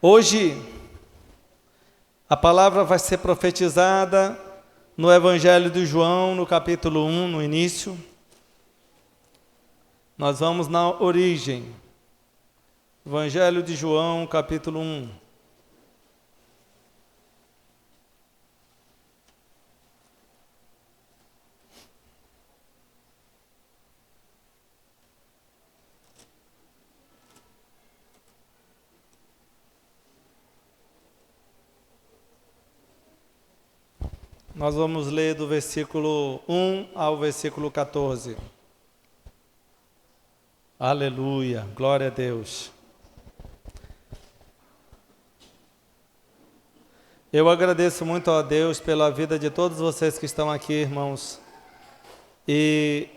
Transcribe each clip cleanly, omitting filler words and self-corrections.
Hoje, a palavra vai ser profetizada no Evangelho de João, no capítulo 1, no início. Nós vamos na origem. Evangelho de João, capítulo 1. Nós vamos ler do versículo 1 ao versículo 14. Aleluia, glória a Deus. Eu agradeço muito a Deus pela vida de todos vocês que estão aqui, irmãos. E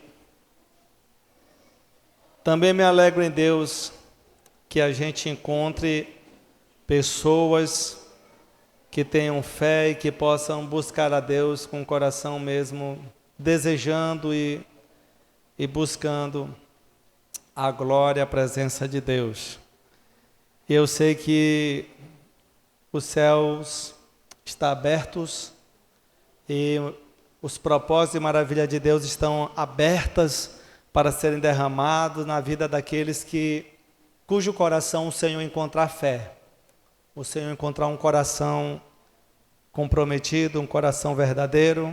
também me alegro em Deus que a gente encontre pessoas que tenham fé e que possam buscar a Deus com o coração mesmo, desejando e buscando a glória, a presença de Deus. Eu sei que os céus estão abertos e os propósitos e maravilhas de Deus estão abertas para serem derramados na vida daqueles cujo coração o Senhor encontrar fé. O Senhor encontrar um coração comprometido, um coração verdadeiro,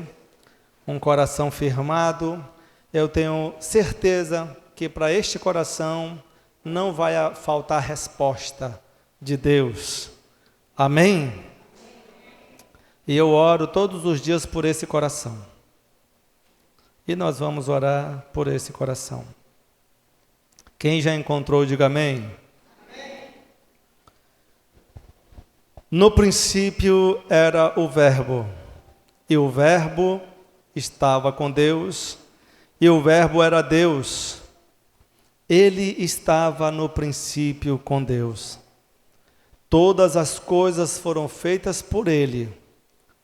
um coração firmado. Eu tenho certeza que para este coração não vai faltar resposta de Deus. Amém? E eu oro todos os dias por esse coração. E nós vamos orar por esse coração. Quem já encontrou, diga amém. No princípio era o Verbo, e o Verbo estava com Deus, e o Verbo era Deus. Ele estava no princípio com Deus. Todas as coisas foram feitas por Ele,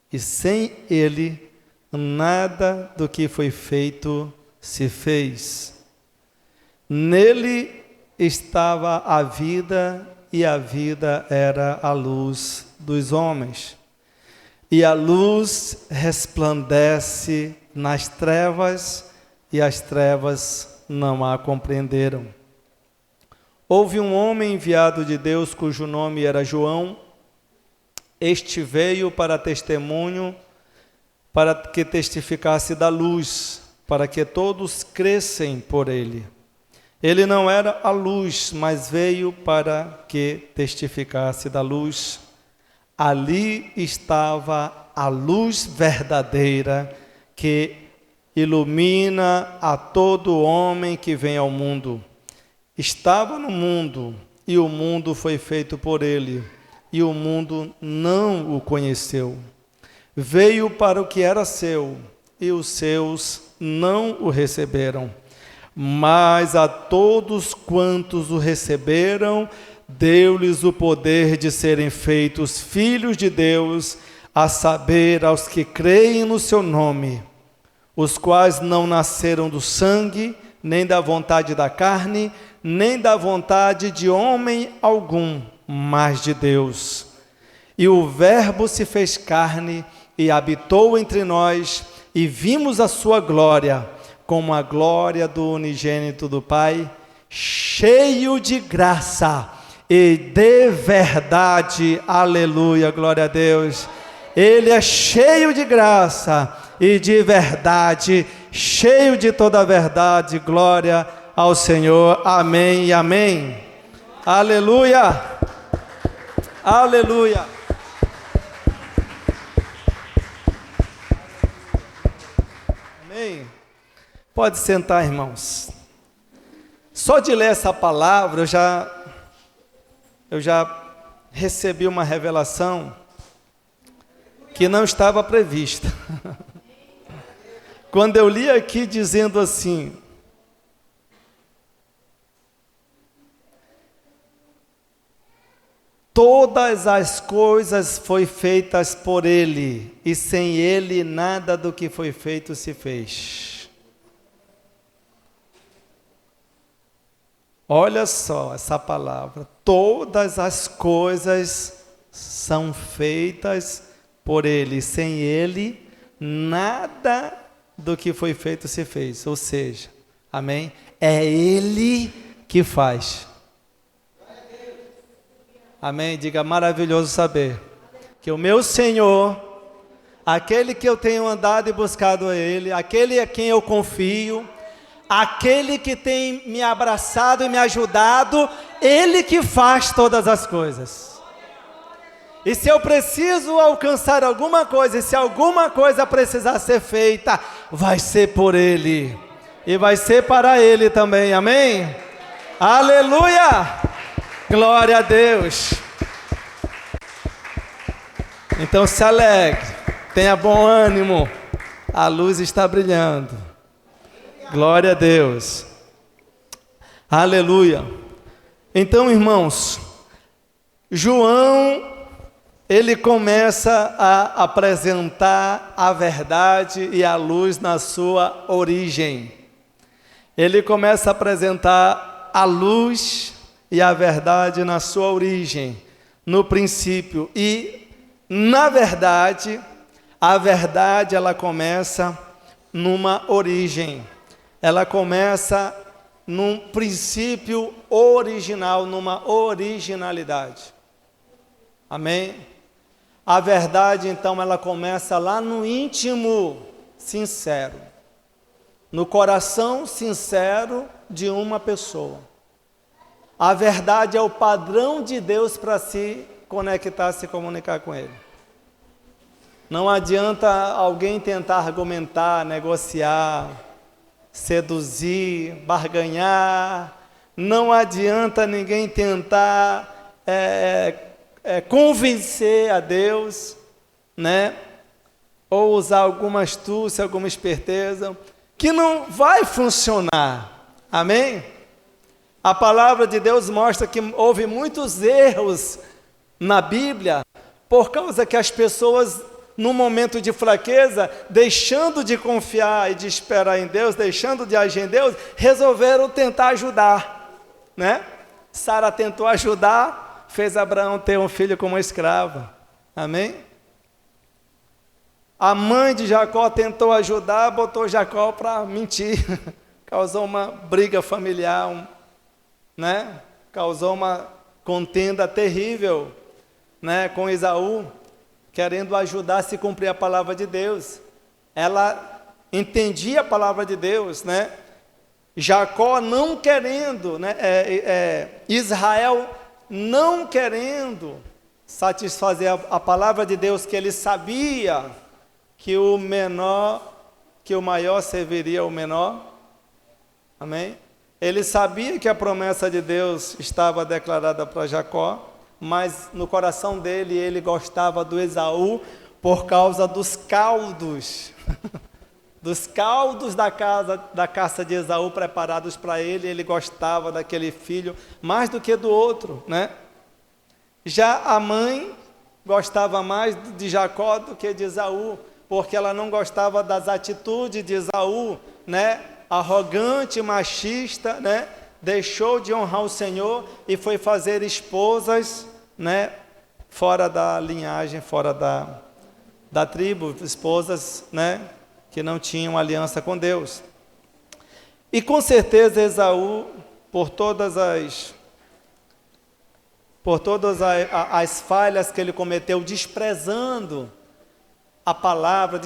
e sem Ele, nada do que foi feito se fez. Nele estava a vida, e a vida era a luz dos homens. E a luz resplandece nas trevas, e as trevas não a compreenderam. Houve um homem enviado de Deus, cujo nome era João. Este veio para testemunho, para que testificasse da luz, para que todos crescem por ele. Ele não era a luz, mas veio para que testificasse da luz. Ali estava a luz verdadeira que ilumina a todo homem que vem ao mundo. Estava no mundo, e o mundo foi feito por ele, e o mundo não o conheceu. Veio para o que era seu, e os seus não o receberam. Mas a todos quantos o receberam, deu-lhes o poder de serem feitos filhos de Deus, a saber, aos que creem no seu nome, os quais não nasceram do sangue, nem da vontade da carne, nem da vontade de homem algum, mas de Deus. E o Verbo se fez carne e habitou entre nós, e vimos a sua glória, como a glória do unigênito do Pai, cheio de graça e de verdade. Aleluia, glória a Deus. Ele é cheio de graça e de verdade, cheio de toda a verdade. Glória ao Senhor. Amém e amém. Aleluia. Aleluia. Amém. Pode sentar, irmãos. Só de ler essa palavra, eu já recebi uma revelação que não estava prevista. Quando eu li aqui dizendo assim: todas as coisas foram feitas por Ele, e sem Ele nada do que foi feito se fez. Olha só essa palavra. Todas as coisas são feitas por Ele. Sem Ele, nada do que foi feito se fez. Ou seja, amém? É Ele que faz. Amém? Diga, maravilhoso saber que o meu Senhor, aquele que eu tenho andado e buscado a Ele, aquele a quem eu confio, aquele que tem me abraçado e me ajudado, Ele que faz todas as coisas. E se eu preciso alcançar alguma coisa, e se alguma coisa precisar ser feita, vai ser por Ele. E vai ser para Ele também, amém? Aleluia! Glória a Deus! Então se alegre, tenha bom ânimo, a luz está brilhando. Glória a Deus. Aleluia. Então, irmãos, João, ele começa a apresentar a verdade e a luz na sua origem. Ele começa a apresentar a luz e a verdade na sua origem, no princípio. E, na verdade, a verdade ela começa numa origem. Ela começa num princípio original, numa originalidade. Amém? A verdade, então, ela começa lá no íntimo sincero, no coração sincero de uma pessoa. A verdade é o padrão de Deus para se conectar, se comunicar com Ele. Não adianta alguém tentar argumentar, negociar, seduzir, barganhar. Não adianta ninguém tentar convencer a Deus, né? Ou usar alguma astúcia, alguma esperteza, que não vai funcionar. Amém? A palavra de Deus mostra que houve muitos erros na Bíblia, por causa que as pessoas, num momento de fraqueza, deixando de confiar e de esperar em Deus, deixando de agir em Deus, resolveram tentar ajudar, né? Sara tentou ajudar, fez Abraão ter um filho com uma escrava, amém? A mãe de Jacó tentou ajudar, botou Jacó para mentir, causou uma briga familiar, né? Causou uma contenda terrível, né? Com Esaú, querendo ajudar a se cumprir a palavra de Deus. Ela entendia a palavra de Deus, né? Jacó não querendo, né? Israel não querendo satisfazer a palavra de Deus, que ele sabia que o maior serviria o menor. Amém? Ele sabia que a promessa de Deus estava declarada para Jacó, mas no coração dele, ele gostava do Esaú por causa dos caldos, dos caldos da caça de Esaú preparados para ele. Ele gostava daquele filho mais do que do outro, né? Já a mãe gostava mais de Jacó do que de Esaú, porque ela não gostava das atitudes de Esaú, né? Arrogante, machista, né? Deixou de honrar o Senhor e foi fazer esposas, né? Fora da linhagem, fora da tribo, esposas, né? Que não tinham aliança com Deus. E com certeza Esaú, por todas as falhas que ele cometeu, desprezando a palavra,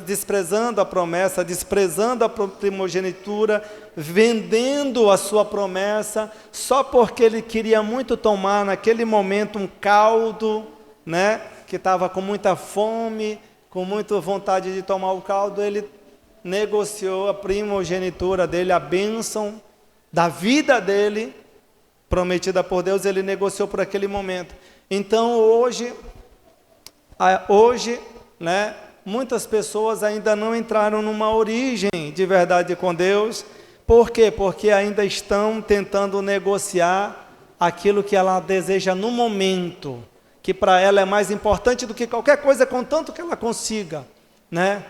desprezando a promessa, desprezando a primogenitura, vendendo a sua promessa, só porque ele queria muito tomar naquele momento um caldo, né? Que estava com muita fome, com muita vontade de tomar o caldo. Ele negociou a primogenitura dele, a bênção da vida dele, prometida por Deus, ele negociou por aquele momento. Então hoje, né, muitas pessoas ainda não entraram numa origem de verdade com Deus. Por quê? Porque ainda estão tentando negociar aquilo que ela deseja no momento, que para ela é mais importante do que qualquer coisa, contanto que ela consiga, né?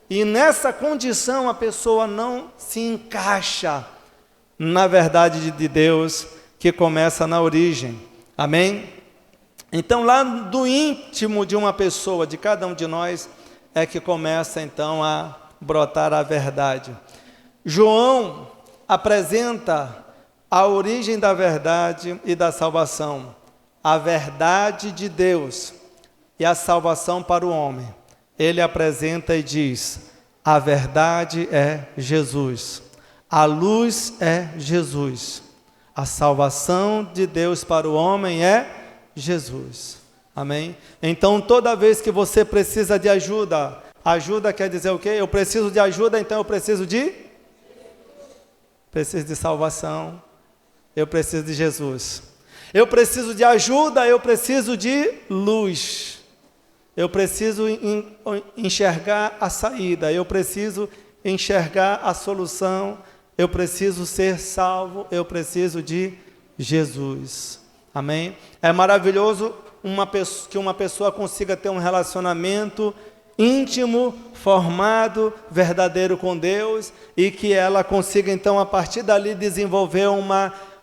E nessa condição a pessoa não se encaixa na verdade de Deus, que começa na origem. Amém? Então, lá do íntimo de uma pessoa, de cada um de nós, é que começa então a brotar a verdade. João apresenta a origem da verdade e da salvação, a verdade de Deus e a salvação para o homem. Ele apresenta e diz: a verdade é Jesus, a luz é Jesus, a salvação de Deus para o homem é Jesus. Amém? Então, toda vez que você precisa de ajuda, ajuda quer dizer o quê? Eu preciso de ajuda, então eu preciso de salvação, eu preciso de Jesus. Eu preciso de ajuda, eu preciso de luz. Eu preciso enxergar a saída, eu preciso enxergar a solução, eu preciso ser salvo, eu preciso de Jesus. Amém? É maravilhoso que uma pessoa consiga ter um relacionamento íntimo, formado, verdadeiro com Deus, e que ela consiga então a partir dali desenvolver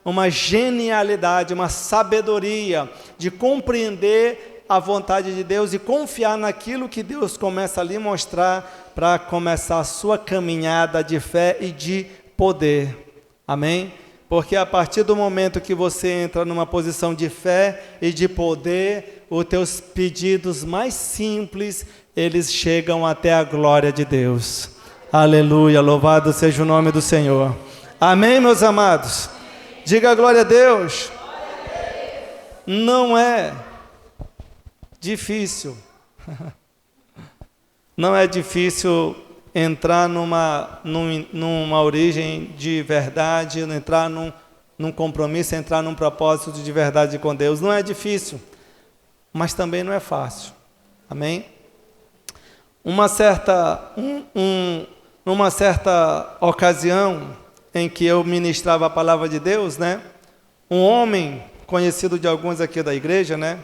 uma genialidade, uma sabedoria de compreender a vontade de Deus e confiar naquilo que Deus começa a lhe mostrar para começar a sua caminhada de fé e de poder. Amém? Porque a partir do momento que você entra numa posição de fé e de poder, os teus pedidos mais simples, eles chegam até a glória de Deus. Aleluia, louvado seja o nome do Senhor. Amém, meus amados? Diga glória a Deus. Não é difícil. Não é difícil entrar numa origem de verdade, entrar num compromisso, entrar num propósito de verdade com Deus. Não é difícil, mas também não é fácil. Amém? Numa certa ocasião em que eu ministrava a palavra de Deus, né? Um homem conhecido de alguns aqui da igreja, né?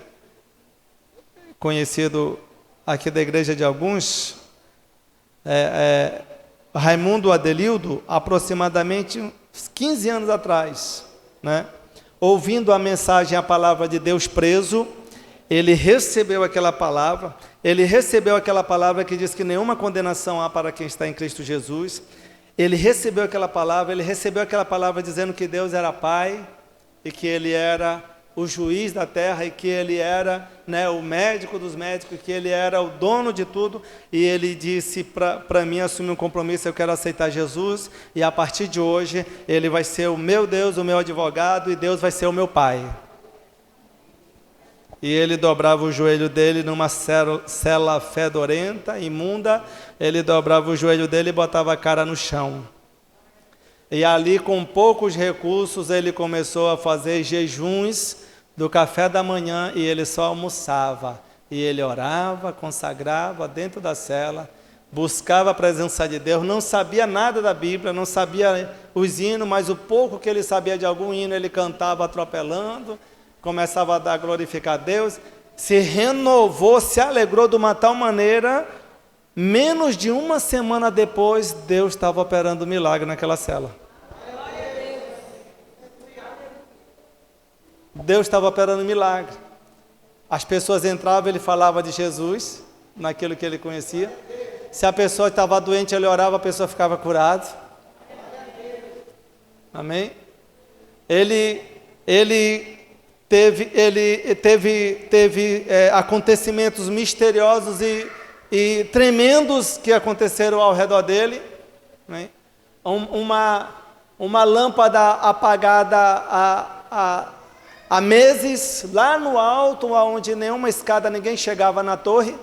Conhecido aqui da igreja de alguns, Raimundo Adelildo, aproximadamente uns 15 anos atrás, né? Ouvindo a mensagem, a palavra de Deus preso, ele recebeu aquela palavra que diz que nenhuma condenação há para quem está em Cristo Jesus. Ele recebeu aquela palavra dizendo que Deus era Pai, e que Ele era o juiz da terra, e que Ele era, né, o médico dos médicos, que Ele era o dono de tudo, e ele disse para mim assumir um compromisso: eu quero aceitar Jesus, e a partir de hoje Ele vai ser o meu Deus, o meu advogado, e Deus vai ser o meu Pai. E ele dobrava o joelho dele numa cela fedorenta, imunda, ele dobrava o joelho dele e botava a cara no chão. E ali, com poucos recursos, ele começou a fazer jejuns do café da manhã, e ele só almoçava. E ele orava, consagrava dentro da cela, buscava a presença de Deus, não sabia nada da Bíblia, não sabia os hinos, mas o pouco que ele sabia de algum hino, ele cantava atropelando, começava a glorificar a Deus, se renovou, se alegrou de uma tal maneira, menos de uma semana depois, Deus estava operando um milagre naquela cela. Deus estava operando um milagre. As pessoas entravam, ele falava de Jesus, naquilo que ele conhecia. Se a pessoa estava doente, ele orava, a pessoa ficava curada. Amém? Ele teve acontecimentos misteriosos e tremendos que aconteceram ao redor dele, né? Uma lâmpada apagada há meses, lá no alto, onde nenhuma escada, ninguém chegava na torre,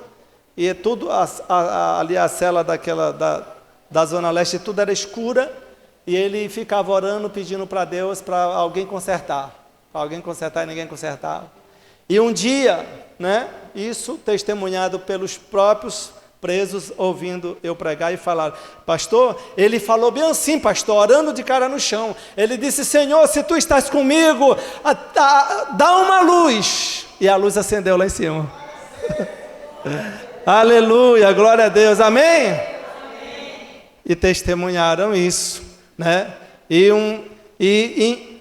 e tudo ali a cela da Zona Leste, tudo era escura, e ele ficava orando, pedindo para Deus, para alguém consertar, e ninguém consertava. E um dia, né, isso testemunhado pelos próprios presos, ouvindo eu pregar, e falaram: pastor, ele falou bem assim, pastor, orando de cara no chão, ele disse: Senhor, se tu estás comigo, dá uma luz, e a luz acendeu lá em cima. Aleluia, glória a Deus, amém? E testemunharam isso, né? E E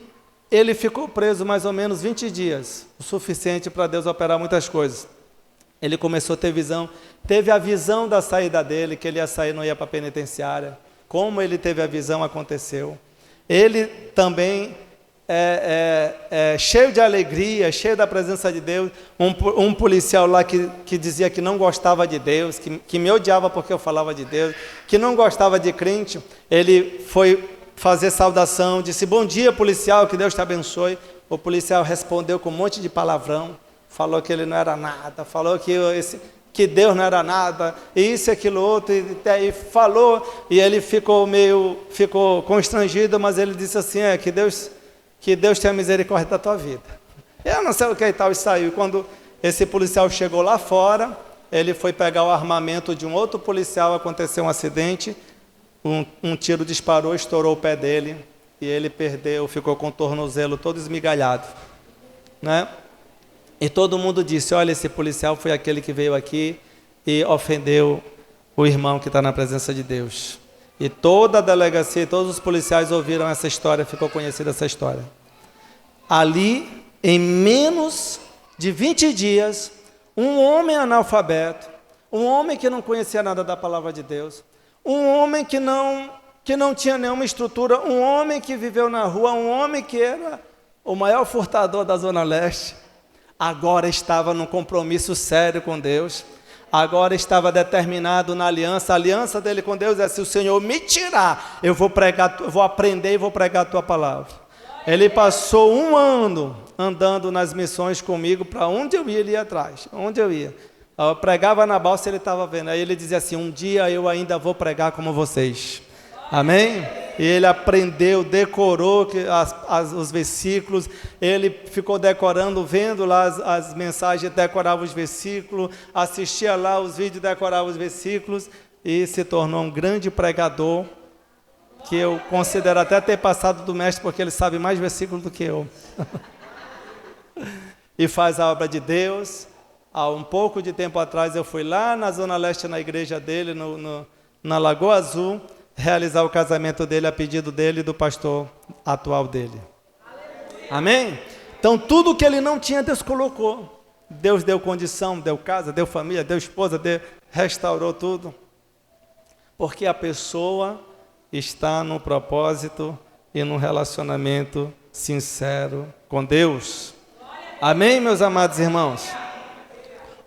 ele ficou preso mais ou menos 20 dias, o suficiente para Deus operar muitas coisas. Ele começou a ter visão, teve a visão da saída dele, que ele ia sair, não ia para a penitenciária. Como ele teve a visão, aconteceu. Ele também, cheio de alegria, cheio da presença de Deus, um policial lá que dizia que não gostava de Deus, que me odiava porque eu falava de Deus, que não gostava de crente, ele foi fazer saudação, disse: bom dia, policial, que Deus te abençoe. O policial respondeu com um monte de palavrão, falou que ele não era nada, falou que Deus não era nada, isso, aquilo, outro, e falou, e ele ficou constrangido, mas ele disse assim: que Deus tenha misericórdia da tua vida. Eu não sei o que e tal, e saiu. Quando esse policial chegou lá fora, ele foi pegar o armamento de um outro policial, aconteceu um acidente, um tiro disparou, estourou o pé dele, e ele ficou com o tornozelo todo esmigalhado, né? E todo mundo disse: olha, esse policial foi aquele que veio aqui e ofendeu o irmão que está na presença de Deus. E toda a delegacia, todos os policiais ouviram essa história, ficou conhecida essa história. Ali, em menos de 20 dias, um homem analfabeto, um homem que não conhecia nada da palavra de Deus, um homem que não tinha nenhuma estrutura, um homem que viveu na rua, um homem que era o maior furtador da Zona Leste, agora estava num compromisso sério com Deus, agora estava determinado na aliança. A aliança dele com Deus é: se o Senhor me tirar, eu vou aprender e vou pregar a tua palavra. Ele passou 1 ano andando nas missões comigo, para onde eu ia, ele ia atrás, onde eu ia. Eu pregava na balsa, ele estava vendo, aí ele dizia assim: um dia eu ainda vou pregar como vocês. Amém? E ele aprendeu, decorou os versículos, ele ficou decorando, vendo lá as mensagens, decorava os versículos, assistia lá os vídeos, decorava os versículos, e se tornou um grande pregador, que eu considero até ter passado do mestre, porque ele sabe mais versículos do que eu. E faz a obra de Deus. Há um pouco de tempo atrás eu fui lá na Zona Leste, na igreja dele, na Lagoa Azul, realizar o casamento dele a pedido dele e do pastor atual dele. Amém? Então tudo que ele não tinha, Deus colocou. Deus deu condição, deu casa, deu família, deu esposa, restaurou tudo. Porque a pessoa está no propósito e no relacionamento sincero com Deus. Amém, meus amados irmãos?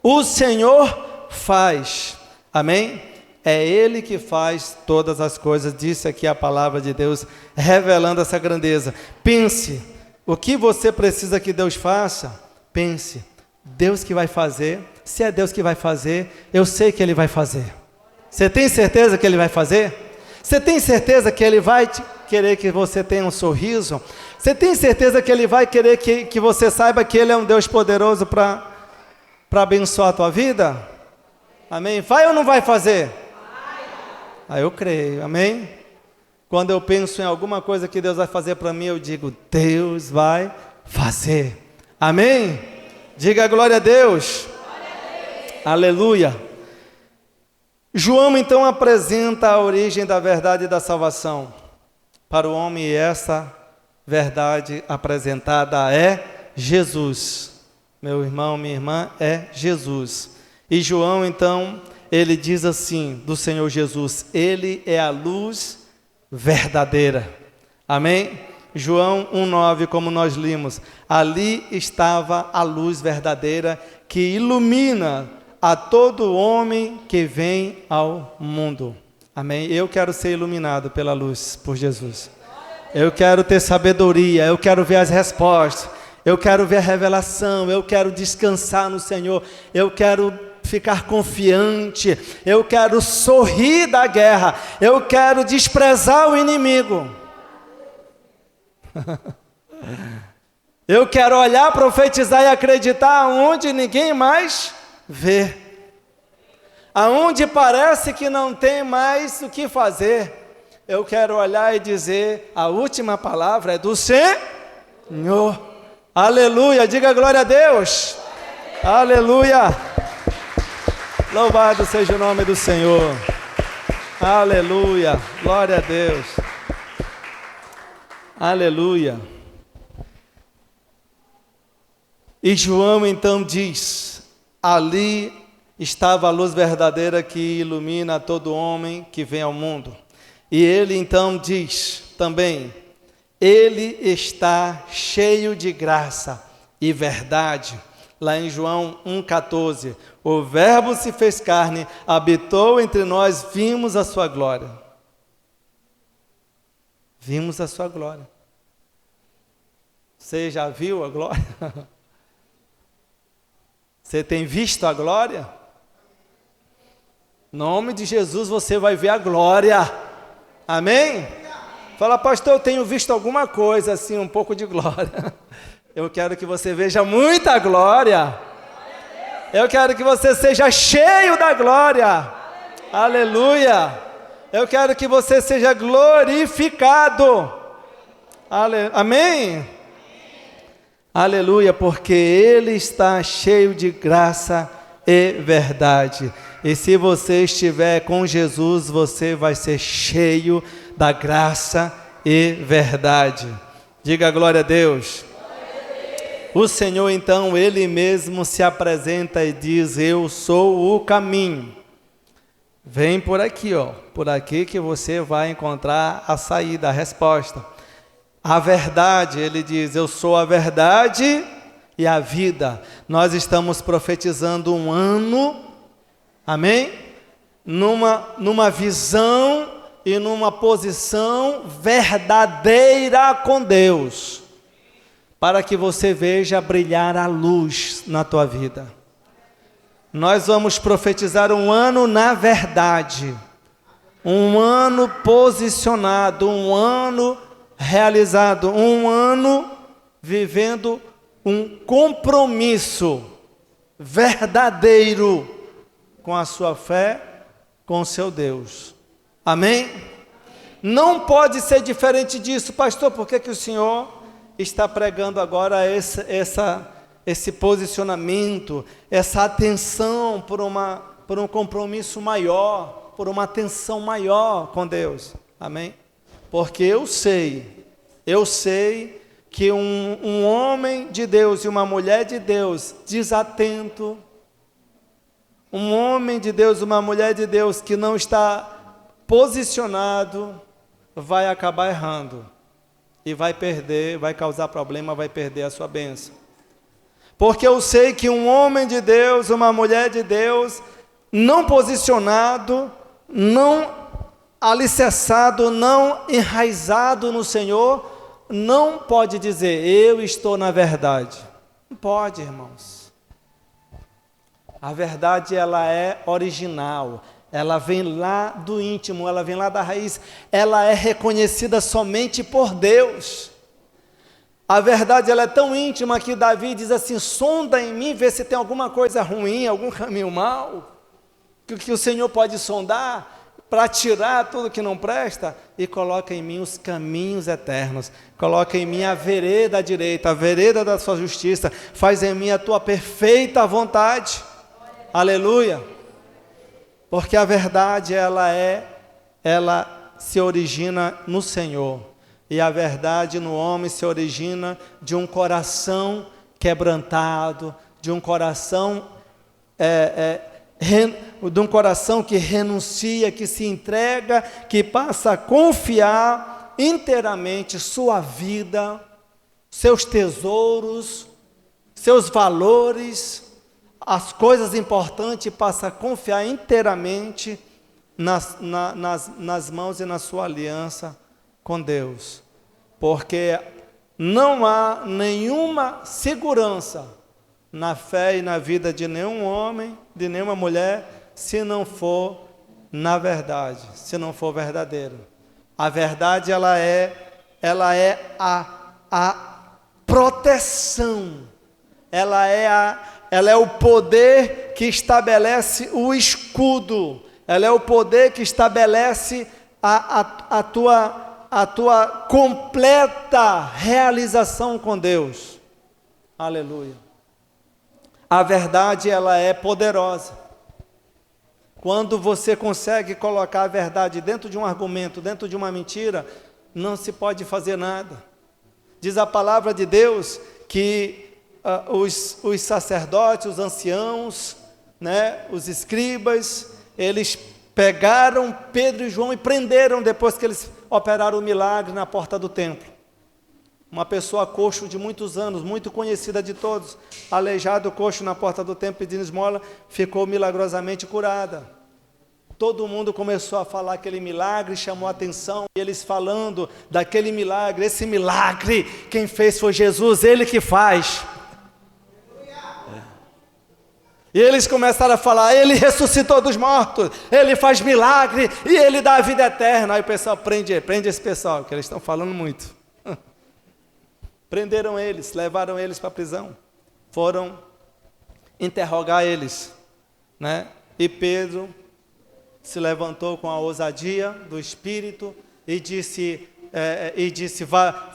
O Senhor faz. Amém? É Ele que faz todas as coisas, disse aqui a palavra de Deus, revelando essa grandeza. Pense, o que você precisa que Deus faça? Pense, Deus que vai fazer. Se é Deus que vai fazer, eu sei que Ele vai fazer. Você tem certeza que Ele vai fazer? Você tem certeza que Ele vai querer que você tenha um sorriso? Você tem certeza que Ele vai querer que você saiba que Ele é um Deus poderoso para abençoar a tua vida? Amém? Vai ou não vai fazer? Eu creio, amém? Quando eu penso em alguma coisa que Deus vai fazer para mim, eu digo: Deus vai fazer. Amém? Diga glória a Deus. Glória a Deus. Aleluia. João então apresenta a origem da verdade e da salvação para o homem, e essa verdade apresentada é Jesus. Meu irmão, minha irmã, é Jesus. E João então, ele diz assim do Senhor Jesus: Ele é a luz verdadeira. Amém? João 1,9, como nós limos, ali estava a luz verdadeira que ilumina a todo homem que vem ao mundo. Amém? Eu quero ser iluminado pela luz, por Jesus. Eu quero ter sabedoria, eu quero ver as respostas, eu quero ver a revelação, eu quero descansar no Senhor, eu quero ficar confiante, eu quero sorrir da guerra, eu quero desprezar o inimigo. Eu quero olhar, profetizar e acreditar onde ninguém mais vê, aonde parece que não tem mais o que fazer. Eu quero olhar e dizer: a última palavra é do Senhor. Aleluia, diga glória a Deus. Aleluia. Louvado seja o nome do Senhor. Aleluia, glória a Deus. Aleluia. E João então diz: ali estava a luz verdadeira que ilumina todo homem que vem ao mundo. E ele então diz também: ele está cheio de graça e verdade. Lá em João 1,14, o Verbo se fez carne, habitou entre nós, vimos a sua glória. Vimos a sua glória. Você já viu a glória? Você tem visto a glória? Em nome de Jesus você vai ver a glória. Amém? Fala, pastor, eu tenho visto alguma coisa assim, um pouco de glória. Eu quero que você veja muita glória. Eu quero que você seja cheio da glória. Aleluia. Eu quero que você seja glorificado. Amém? Aleluia, porque Ele está cheio de graça e verdade. E se você estiver com Jesus, você vai ser cheio da graça e verdade. Diga glória a Deus. O Senhor então, Ele mesmo se apresenta e diz: eu sou o caminho. Vem por aqui, ó, por aqui que você vai encontrar a saída, a resposta. A verdade, Ele diz: eu sou a verdade e a vida. Nós estamos profetizando um ano, amém? Numa visão e numa posição verdadeira com Deus, para que você veja brilhar a luz na tua vida. Nós vamos profetizar um ano na verdade, um ano posicionado, um ano realizado, um ano vivendo um compromisso verdadeiro com a sua fé, com o seu Deus. Amém? Não pode ser diferente disso, pastor. Por que o Senhor está pregando agora esse posicionamento, essa atenção por um compromisso maior, por uma atenção maior com Deus? Amém? Porque eu sei que um homem de Deus e uma mulher de Deus desatento, um homem de Deus e uma mulher de Deus que não está posicionado, vai acabar errando. E vai perder, vai causar problema, vai perder a sua bênção. Porque eu sei que um homem de Deus, uma mulher de Deus, não posicionado, não alicerçado, não enraizado no Senhor, não pode dizer: eu estou na verdade. Não pode, irmãos. A verdade, ela é original, ela vem lá do íntimo, ela vem lá da raiz, ela é reconhecida somente por Deus. A verdade, ela é tão íntima que Davi diz assim: sonda em mim, vê se tem alguma coisa ruim, algum caminho mau, que o Senhor pode sondar, para tirar tudo que não presta, e coloca em mim os caminhos eternos, coloca em mim a vereda direita, a vereda da sua justiça, faz em mim a tua perfeita vontade. Aleluia. Porque a verdade, ela se origina no Senhor, e a verdade no homem se origina de um coração quebrantado, de um coração de um coração que renuncia, que se entrega, que passa a confiar inteiramente sua vida, seus tesouros, seus valores, as coisas importantes, passa a confiar inteiramente nas mãos e na sua aliança com Deus. Porque não há nenhuma segurança na fé e na vida de nenhum homem, de nenhuma mulher, se não for na verdade, se não for verdadeiro. A verdade, ela é a proteção, ela é o poder que estabelece o escudo, ela é o poder que estabelece a tua completa realização com Deus. Aleluia. A verdade, ela é poderosa. Quando você consegue colocar a verdade dentro de um argumento, dentro de uma mentira, não se pode fazer nada. Diz a palavra de Deus que os sacerdotes, os anciãos, né, os escribas, eles pegaram Pedro e João e prenderam depois que eles operaram o milagre na porta do templo. Uma pessoa coxo de muitos anos, muito conhecida de todos, aleijado, coxo na porta do templo pedindo esmola, ficou milagrosamente curada. Todo mundo começou a falar aquele milagre, chamou a atenção, e eles falando daquele milagre, esse milagre, quem fez foi Jesus, Ele que faz. E eles começaram a falar, Ele ressuscitou dos mortos, Ele faz milagre, e Ele dá a vida eterna. Aí o pessoal, prende esse pessoal, que eles estão falando muito. Prenderam eles, levaram eles para a prisão, foram interrogar eles, né? E Pedro se levantou com a ousadia do Espírito e disse,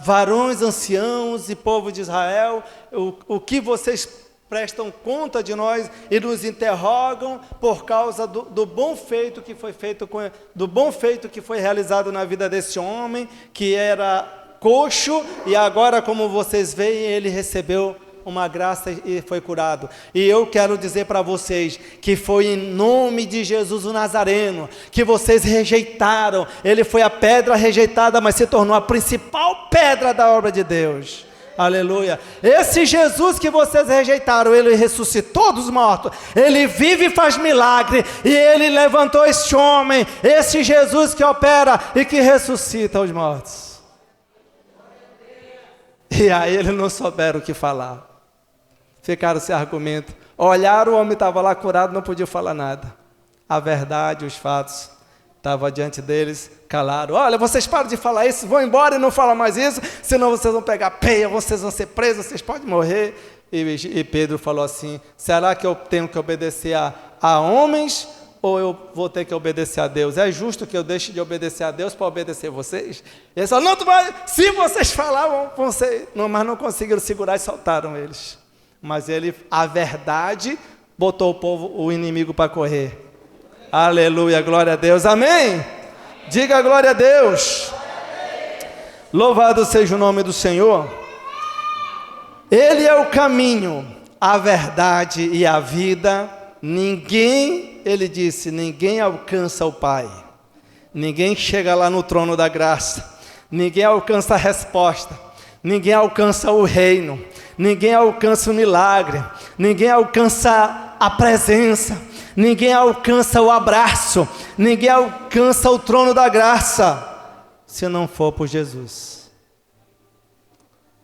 varões anciãos e povo de Israel, o que vocês prestam conta de nós e nos interrogam por causa do bom feito que foi feito, do bom feito que foi realizado na vida desse homem, que era coxo, e agora, como vocês veem, ele recebeu uma graça e foi curado. E eu quero dizer para vocês que foi em nome de Jesus o Nazareno que vocês rejeitaram. Ele foi a pedra rejeitada, mas se tornou a principal pedra da obra de Deus. Aleluia. Esse Jesus que vocês rejeitaram, Ele ressuscitou dos mortos, Ele vive e faz milagre, e Ele levantou este homem, esse Jesus que opera e que ressuscita os mortos. E aí eles não souberam o que falar. Ficaram sem argumento. Olharam, o homem estava lá curado, não podia falar nada. A verdade, os fatos, estavam diante deles, calaram. Olha, vocês param de falar isso, vão embora e não falam mais isso, senão vocês vão pegar peia, vocês vão ser presos, vocês podem morrer. E Pedro falou assim, será que eu tenho que obedecer a homens ou eu vou ter que obedecer a Deus? É justo que eu deixe de obedecer a Deus para obedecer vocês? Ele falou, não, tu vai, se vocês falavam, mas não conseguiram segurar e soltaram eles. Mas ele, a verdade, botou o povo, o inimigo para correr. Aleluia, glória a Deus, amém? Diga glória a Deus. Louvado seja o nome do Senhor. Ele é o caminho, a verdade e a vida. Ninguém, ele disse, ninguém alcança o Pai, ninguém chega lá no trono da graça, ninguém alcança a resposta, ninguém alcança o reino, ninguém alcança o milagre, ninguém alcança a presença, ninguém alcança o abraço, ninguém alcança o trono da graça, se não for por Jesus.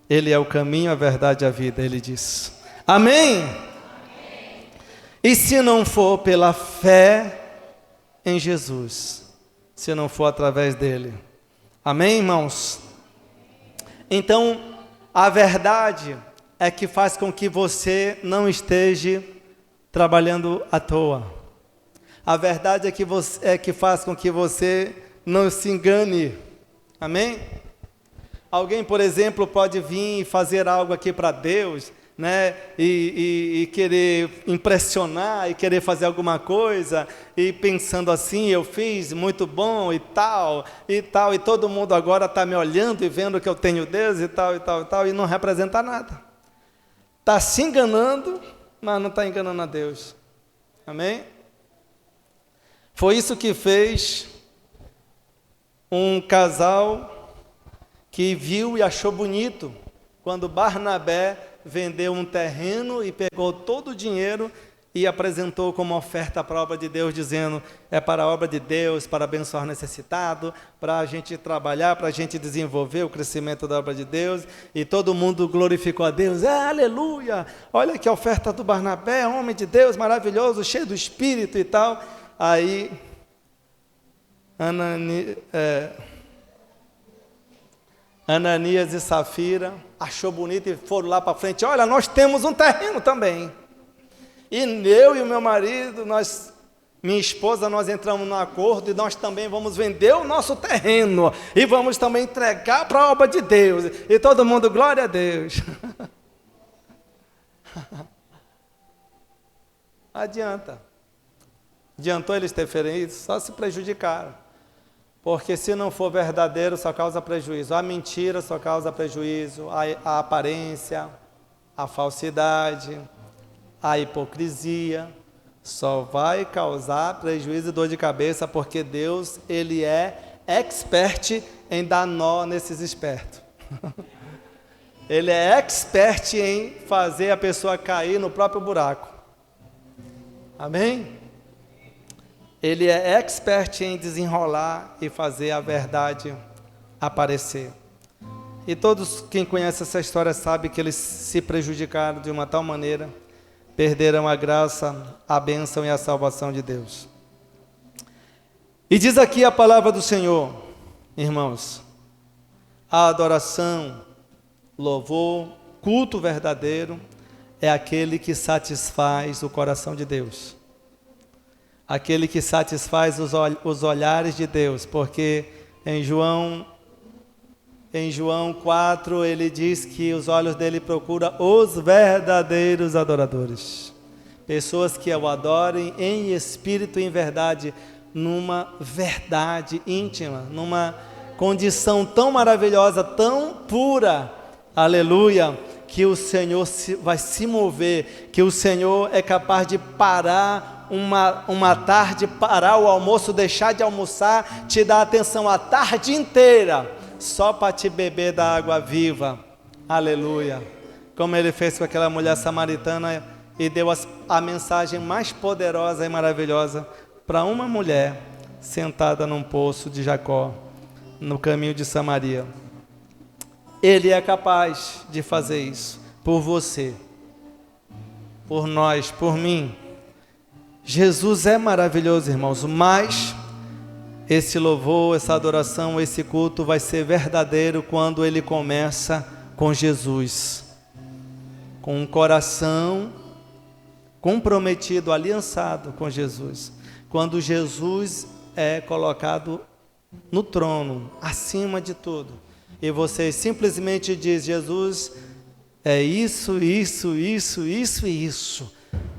Ele é o caminho, a verdade e a vida, ele diz. Amém? E se não for pela fé em Jesus, se não for através dele. Amém, irmãos? Então, a verdade é que faz com que você não esteja trabalhando à toa. A verdade é que faz com que você não se engane. Amém? Alguém, por exemplo, pode vir e fazer algo aqui para Deus, né, e querer impressionar, e querer fazer alguma coisa, e pensando assim, eu fiz muito bom e tal, e todo mundo agora está me olhando e vendo que eu tenho Deus e tal, e não representa nada. Está se enganando, mas não está enganando a Deus. Amém? Foi isso que fez um casal que viu e achou bonito, quando Barnabé vendeu um terreno e pegou todo o dinheiro e apresentou como oferta para a obra de Deus, dizendo, é para a obra de Deus, para abençoar o necessitado, para a gente trabalhar, para a gente desenvolver o crescimento da obra de Deus, e todo mundo glorificou a Deus, aleluia, olha que oferta do Barnabé, homem de Deus, maravilhoso, cheio do Espírito e tal. Aí, Ananias e Safira achou bonito e foram lá para frente, olha, nós temos um terreno também, e eu e o meu marido, minha esposa, nós entramos num acordo, e nós também vamos vender o nosso terreno, e vamos também entregar para a obra de Deus, e todo mundo, glória a Deus. Adiantou eles ter feito isso, só se prejudicaram. Porque se não for verdadeiro, só causa prejuízo. A mentira só causa prejuízo, a aparência, a falsidade, a hipocrisia, só vai causar prejuízo e dor de cabeça, porque Deus, Ele é expert em dar nó nesses espertos. Ele é expert em fazer a pessoa cair no próprio buraco. Amém? Ele é expert em desenrolar e fazer a verdade aparecer. E todos quem conhece essa história sabe que eles se prejudicaram de uma tal maneira, perderam a graça, a bênção e a salvação de Deus. E diz aqui a palavra do Senhor, irmãos, a adoração, louvor, culto verdadeiro é aquele que satisfaz o coração de Deus. Aquele que satisfaz os olhares de Deus, porque em João 4, ele diz que os olhos dele procuram os verdadeiros adoradores. Pessoas que o adorem em espírito e em verdade, numa verdade íntima, numa condição tão maravilhosa, tão pura, aleluia, que o Senhor vai se mover, que o Senhor é capaz de parar uma tarde, parar o almoço, deixar de almoçar, te dar atenção a tarde inteira, só para te beber da água viva, aleluia, como ele fez com aquela mulher samaritana e deu a mensagem mais poderosa e maravilhosa para uma mulher sentada num poço de Jacó, no caminho de Samaria. Ele é capaz de fazer isso por você, por nós, por mim. Jesus é maravilhoso, irmãos, mas esse louvor, essa adoração, esse culto vai ser verdadeiro quando ele começa com Jesus, com um coração comprometido, aliançado com Jesus. Quando Jesus é colocado no trono, acima de tudo, e você simplesmente diz: Jesus, é isso, isso, isso, isso e isso,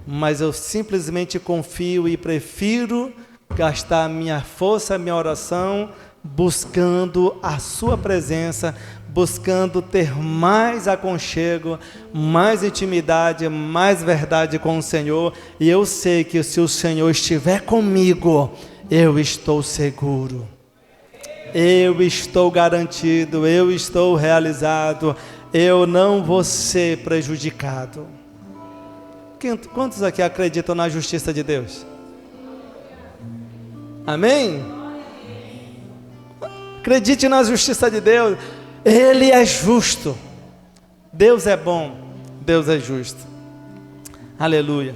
mas eu simplesmente confio e prefiro gastar a minha força, a minha oração, buscando a sua presença, buscando ter mais aconchego, mais intimidade, mais verdade com o Senhor. E eu sei que se o Senhor estiver comigo, eu estou seguro, eu estou garantido, eu estou realizado, eu não vou ser prejudicado. Quantos aqui acreditam na justiça de Deus? Amém? Acredite na justiça de Deus. Ele é justo. Deus é bom. Deus é justo. Aleluia.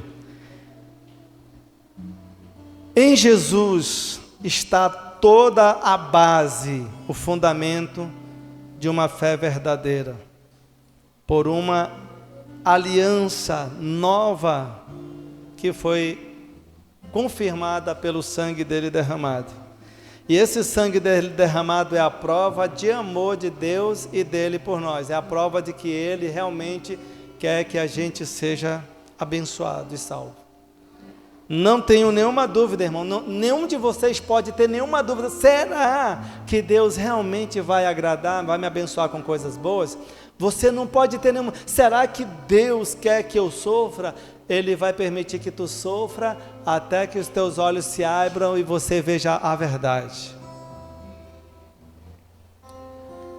Em Jesus está toda a base, o fundamento de uma fé verdadeira, por uma aliança nova que foi confirmada pelo sangue dele derramado. E esse sangue dele derramado é a prova de amor de Deus e dele por nós. É a prova de que ele realmente quer que a gente seja abençoado e salvo. Não tenho nenhuma dúvida, irmão, nenhum de vocês pode ter nenhuma dúvida. Será que Deus realmente vai agradar, vai me abençoar com coisas boas? Você não pode ter nenhuma. Será que Deus quer que eu sofra? Ele vai permitir que tu sofra até que os teus olhos se abram e você veja a verdade.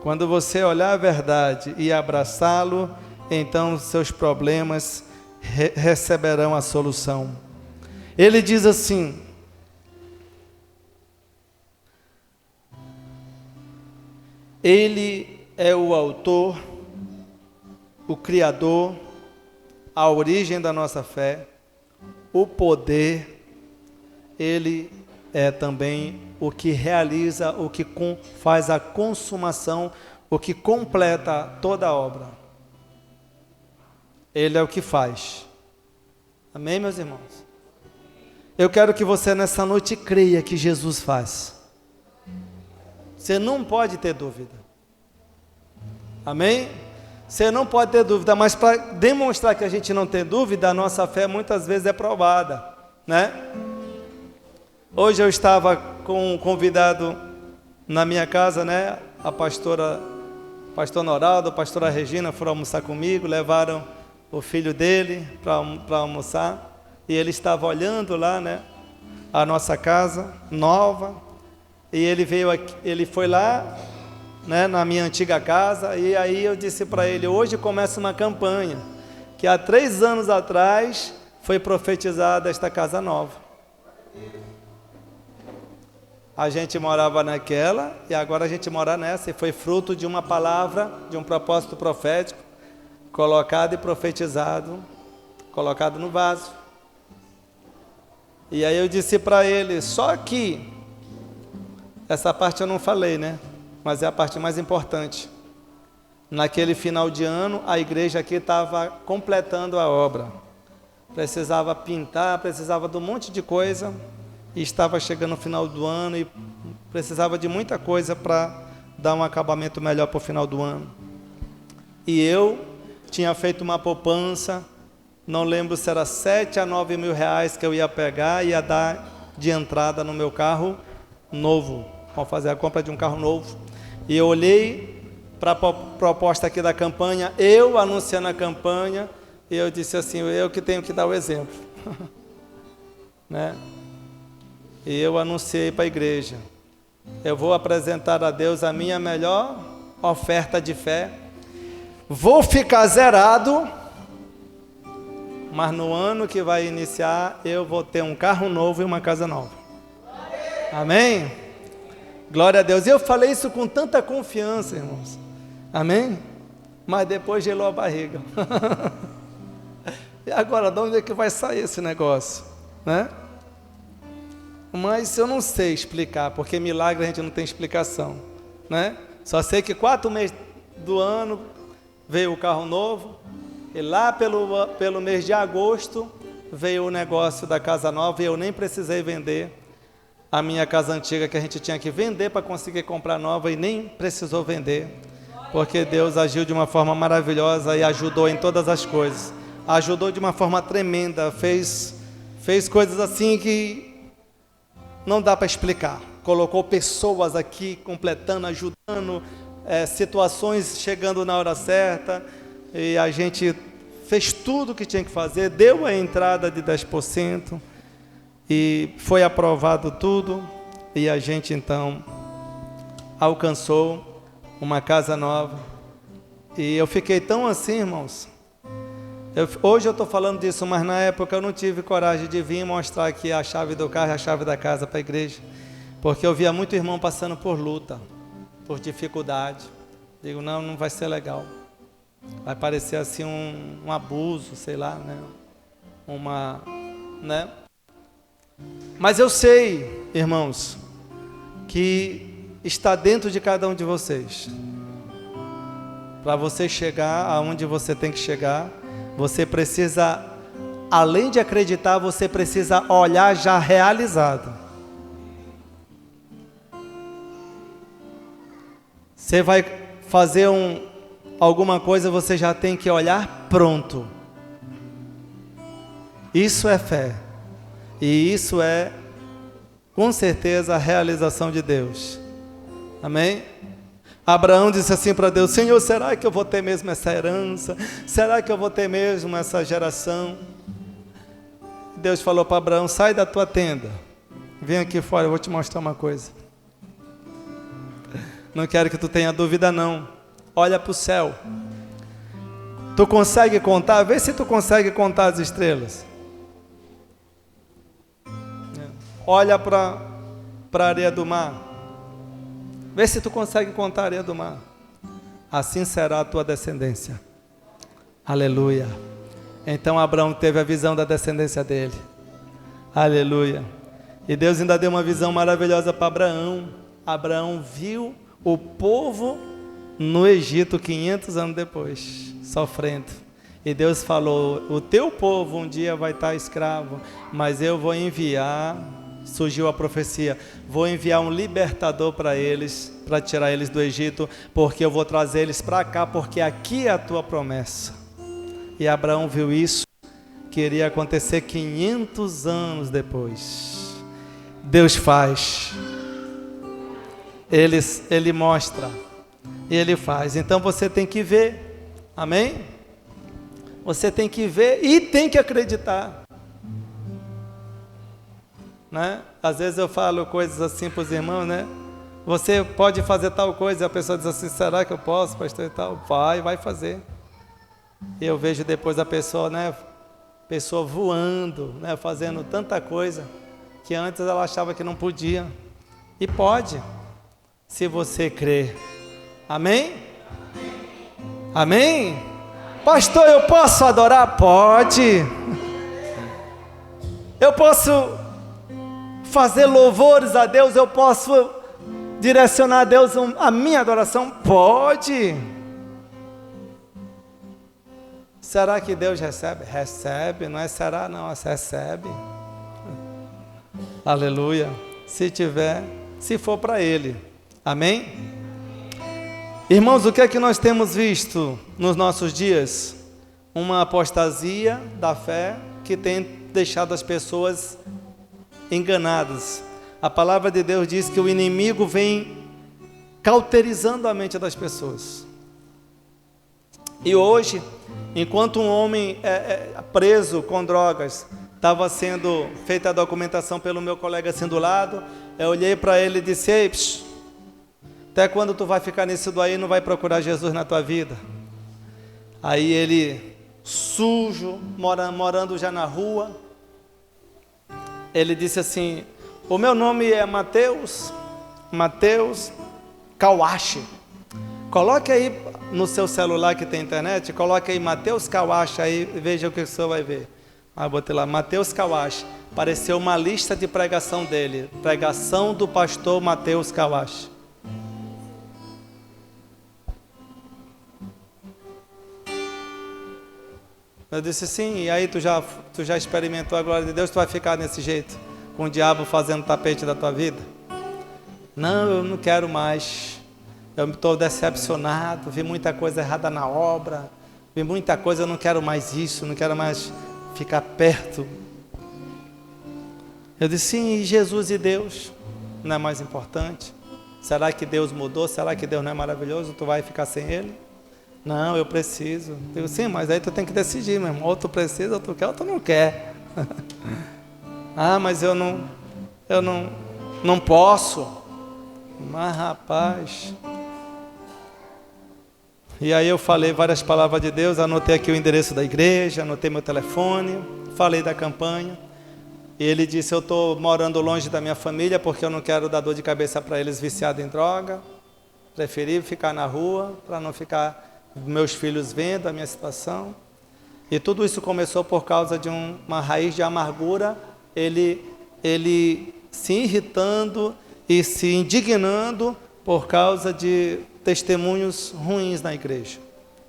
Quando você olhar a verdade e abraçá-lo, então os seus problemas receberão a solução. Ele diz assim: Ele é o autor, o Criador, a origem da nossa fé, o poder. Ele é também o que realiza, o que faz a consumação, o que completa toda a obra. Ele é o que faz. Amém, meus irmãos? Eu quero que você nessa noite creia que Jesus faz. Você não pode ter dúvida. Amém? Você não pode ter dúvida, mas para demonstrar que a gente não tem dúvida, a nossa fé muitas vezes é provada, né? Hoje eu estava com um convidado na minha casa, né? Pastor Noraldo, a pastora Regina foram almoçar comigo, levaram o filho dele para almoçar, e ele estava olhando lá, né? A nossa casa nova, e ele veio aqui, ele foi lá, né, na minha antiga casa, e aí eu disse para ele: hoje começa uma campanha, que há 3 anos atrás foi profetizada esta casa nova. A gente morava naquela e agora a gente mora nessa, e foi fruto de uma palavra, de um propósito profético, colocado e profetizado, colocado no vaso. E aí eu disse para ele, só que, essa parte eu não falei, né? Mas é a parte mais importante. Naquele final de ano, a igreja aqui estava completando a obra. Precisava pintar, precisava de um monte de coisa, e estava chegando o final do ano e precisava de muita coisa para dar um acabamento melhor para o final do ano. E eu tinha feito uma poupança, não lembro se era 7 a 9 mil reais que eu ia pegar e ia dar de entrada no meu carro novo. Vamos fazer a compra de um carro novo. E eu olhei para a proposta aqui da campanha, eu anunciando a campanha, e eu disse assim, eu que tenho que dar o exemplo. Né? E eu anunciei para a igreja, eu vou apresentar a Deus a minha melhor oferta de fé, vou ficar zerado, mas no ano que vai iniciar, eu vou ter um carro novo e uma casa nova. Amém? Glória a Deus. E eu falei isso com tanta confiança, irmãos. Amém? Mas depois gelou a barriga. E agora, de onde é que vai sair esse negócio? Né? Mas eu não sei explicar, porque milagre a gente não tem explicação, né? Só sei que 4 meses do ano veio o carro novo, e lá pelo mês de agosto veio o negócio da casa nova, e eu nem precisei vender a minha casa antiga, que a gente tinha que vender para conseguir comprar nova, e nem precisou vender, porque Deus agiu de uma forma maravilhosa e ajudou em todas as coisas, ajudou de uma forma tremenda, fez coisas assim que não dá para explicar. Colocou pessoas aqui completando, ajudando, situações chegando na hora certa, e a gente fez tudo o que tinha que fazer, deu a entrada de 10%, e foi aprovado tudo, e a gente então alcançou uma casa nova. E eu fiquei tão assim, irmãos. Hoje eu estou falando disso, mas na época eu não tive coragem de vir mostrar aqui a chave do carro e a chave da casa para a igreja, porque eu via muito irmão passando por luta, por dificuldade. Digo, não vai ser legal, vai parecer assim um abuso, sei lá, né? Mas eu sei, irmãos, que está dentro de cada um de vocês. Para você chegar aonde você tem que chegar, você precisa, além de acreditar, você precisa olhar já realizado. Você vai fazer alguma coisa, você já tem que olhar pronto. Isso é fé. E isso é, com certeza, a realização de Deus. Amém? Abraão disse assim para Deus, Senhor, será que eu vou ter mesmo essa herança? Será que eu vou ter mesmo essa geração? Deus falou para Abraão, sai da tua tenda, vem aqui fora, eu vou te mostrar uma coisa. Não quero que tu tenha dúvida não, olha para o céu. Tu consegue contar? Vê se tu consegue contar as estrelas. Olha para a areia do mar. Vê se tu consegue contar a areia do mar. Assim será a tua descendência. Aleluia. Então Abraão teve a visão da descendência dele. Aleluia. E Deus ainda deu uma visão maravilhosa para Abraão. Abraão viu o povo no Egito 500 anos depois, sofrendo. E Deus falou, o teu povo um dia vai estar escravo, mas eu vou enviar, surgiu a profecia, vou enviar um libertador para eles, para tirar eles do Egito, porque eu vou trazer eles para cá, porque aqui é a tua promessa. E Abraão viu isso, que iria acontecer 500 anos depois. Deus faz. Ele mostra e Ele faz. Então você tem que ver, amém? Você tem que ver e tem que acreditar, né? Às vezes eu falo coisas assim para os irmãos, né? Você pode fazer tal coisa, e a pessoa diz assim, será que eu posso, pastor e tal? Vai fazer. E eu vejo depois a pessoa, né? Pessoa voando, né? Fazendo tanta coisa que antes ela achava que não podia. E pode, se você crer. Amém? Amém? Pastor, eu posso adorar? Pode. Eu posso fazer louvores a Deus? Eu posso direcionar a Deus a minha adoração? Pode. Será que Deus recebe? Recebe, não é será não, é recebe. Aleluia. Se tiver, se for para Ele. Amém? Irmãos, o que é que nós temos visto nos nossos dias? Uma apostasia da fé que tem deixado as pessoas enganadas. A palavra de Deus diz que o inimigo vem cauterizando a mente das pessoas. E hoje, enquanto um homem preso com drogas, estava sendo feita a documentação pelo meu colega assim do lado, eu olhei para ele e disse, ei, até quando tu vai ficar nisso daí e não vai procurar Jesus na tua vida? Aí ele, sujo, morando já na rua, ele disse assim, o meu nome é Mateus Kawashi. Coloque aí no seu celular que tem internet, coloque aí Mateus Kawashi aí e veja o que o senhor vai ver. Aí eu botei lá, Mateus Kawashi. Apareceu uma lista de pregação dele, pregação do pastor Mateus Kawashi. Eu disse, sim, e aí tu já experimentou a glória de Deus, tu vai ficar desse jeito, com o diabo fazendo tapete da tua vida? Não, eu não quero mais, eu estou decepcionado, vi muita coisa errada na obra, vi muita coisa, eu não quero mais isso, não quero mais ficar perto. Eu disse, sim, e Jesus e Deus não é mais importante? Será que Deus mudou? Será que Deus não é maravilhoso? Tu vai ficar sem Ele? Não, eu preciso. Eu digo, sim, mas aí tu tem que decidir, meu irmão. Ou tu precisa, ou tu quer, ou tu não quer. Ah, mas eu não posso. Mas rapaz. E aí eu falei várias palavras de Deus, anotei aqui o endereço da igreja, anotei meu telefone, falei da campanha. E ele disse, eu estou morando longe da minha família porque eu não quero dar dor de cabeça para eles viciados em droga. Preferi ficar na rua para não ficar meus filhos vendo a minha situação. E tudo isso começou por causa de uma raiz de amargura, ele se irritando e se indignando por causa de testemunhos ruins na igreja,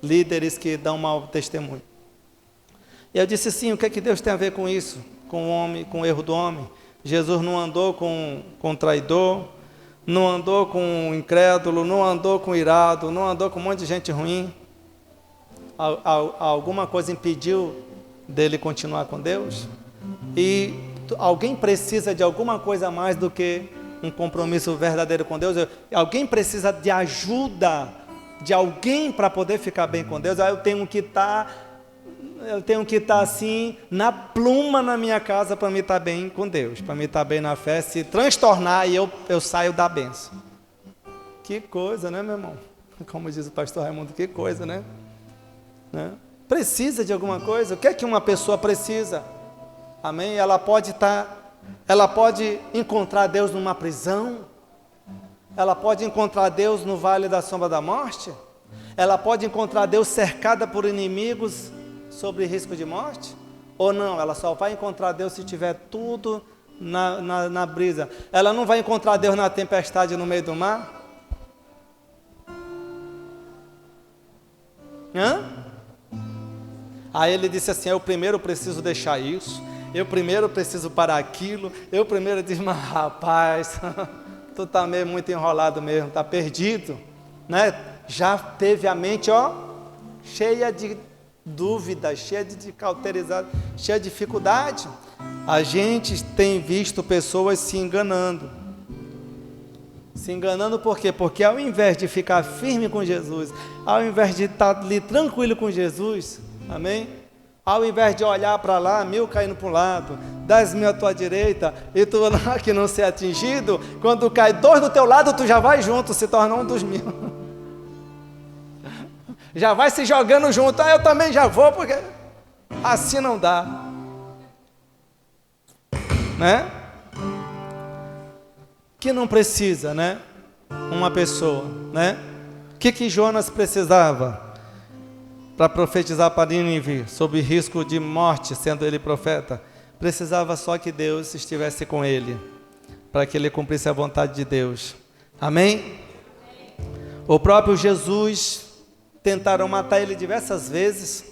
líderes que dão mau testemunho. E eu disse, sim, o que é que Deus tem a ver com isso? Com o homem, com o erro do homem? Jesus não andou com traidor, não andou com incrédulo, não andou com irado, não andou com um monte de gente ruim. Alguma coisa impediu dele continuar com Deus? E alguém precisa de alguma coisa mais do que um compromisso verdadeiro com Deus? Alguém precisa de ajuda de alguém para poder ficar bem com Deus? Aí eu tenho que estar assim, na pluma na minha casa para me estar bem com Deus, para me estar bem na fé. Se transtornar e eu saio da bênção. Que coisa, né, meu irmão? Como diz o pastor Raimundo, que coisa, né? Precisa de alguma coisa? O que é que uma pessoa precisa? Amém? Ela pode encontrar Deus numa prisão? Ela pode encontrar Deus no vale da sombra da morte? Ela pode encontrar Deus cercada por inimigos sobre risco de morte? Ou não? Ela só vai encontrar Deus se tiver tudo na brisa. Ela não vai encontrar Deus na tempestade no meio do mar? Aí ele disse assim, eu primeiro preciso deixar isso, eu primeiro preciso parar aquilo, eu primeiro disse, mas rapaz, tu está meio muito enrolado mesmo, está perdido, né? Já teve a mente, cheia de dúvidas, cheia de cauterizado, cheia de dificuldade. A gente tem visto pessoas se enganando Se enganando por quê? Porque ao invés de ficar firme com Jesus, ao invés de estar ali tranquilo com Jesus, amém? Ao invés de olhar para lá, 1000 caindo para um lado, 10.000 à tua direita, e tu lá que não ser atingido, quando cai 2 do teu lado, tu já vai junto, se torna um dos 1000. Já vai se jogando junto, eu também já vou, porque assim não dá. Né? Que não precisa, né? Uma pessoa, né? O que Jonas precisava para profetizar para Nínive, sob risco de morte, sendo ele profeta? Precisava só que Deus estivesse com ele, para que ele cumprisse a vontade de Deus. Amém? O próprio Jesus, tentaram matar ele diversas vezes.